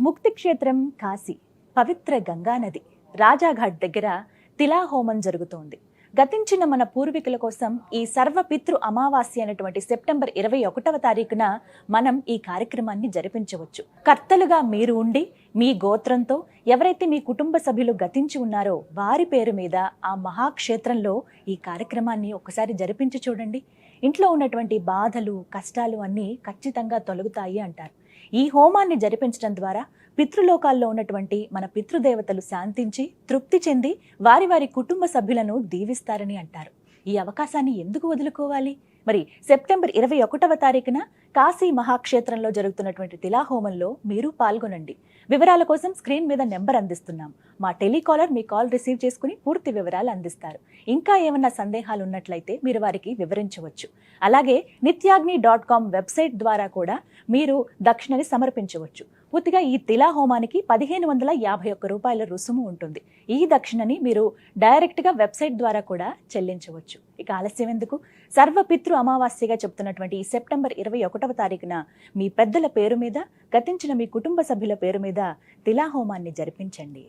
ముక్తి క్షేత్రం కాశీ, పవిత్ర గంగానది, రాజాఘాట్ దగ్గర తిలాహోమం జరుగుతోంది. గతించిన మన పూర్వీకుల కోసం ఈ సర్వపితృ అమావాస్య అయినటువంటి సెప్టెంబర్ 21వ తారీఖున మనం ఈ కార్యక్రమాన్ని జరిపించవచ్చు. కర్తలుగా మీరు ఉండి మీ గోత్రంతో ఎవరైతే మీ కుటుంబ సభ్యులు గతించి ఉన్నారో వారి పేరు మీద ఆ మహాక్షేత్రంలో ఈ కార్యక్రమాన్ని ఒకసారి జరిపించి చూడండి. ఇంట్లో ఉన్నటువంటి బాధలు, కష్టాలు అన్నీ ఖచ్చితంగా తొలగుతాయి అంటారు. ఈ హోమాన్ని జరిపించడం ద్వారా పితృలోకాల్లో ఉన్నటువంటి మన పితృదేవతలు శాంతించి తృప్తి చెంది వారి వారి కుటుంబ సభ్యులను దీవిస్తారని అంటారు. ఈ అవకాశాన్ని ఎందుకు వదులుకోవాలి? మరి సెప్టెంబర్ 21వ తారీఖున కాశీ మహాక్షేత్రంలో జరుగుతున్నటువంటి తిలాహోమంలో మీరు పాల్గొనండి. వివరాల కోసం స్క్రీన్ మీద నెంబర్ అందిస్తున్నాం. మా టెలికాలర్ మీ కాల్ రిసీవ్ చేసుకుని పూర్తి వివరాలు అందిస్తారు. ఇంకా ఏమన్నా సందేహాలు ఉన్నట్లయితే మీరు వారికి వివరించవచ్చు. అలాగే nityagni.com వెబ్సైట్ ద్వారా కూడా మీరు దక్షిణని సమర్పించవచ్చు. పూర్తిగా ఈ తిలాహోమానికి 1551 రూపాయల రుసుము ఉంటుంది. ఈ దక్షిణని మీరు డైరెక్ట్గా వెబ్సైట్ ద్వారా కూడా చెల్లించవచ్చు. ఇక ఆలస్యం ఎందుకు? సర్వపితృ అమావాస్యగా చెప్తున్నటువంటి ఈ సెప్టెంబర్ 21వ తారీఖున మీ పెద్దల పేరు మీద, గతించిన మీ కుటుంబ సభ్యుల పేరు మీద తిలాహోమాన్ని జరిపించండి.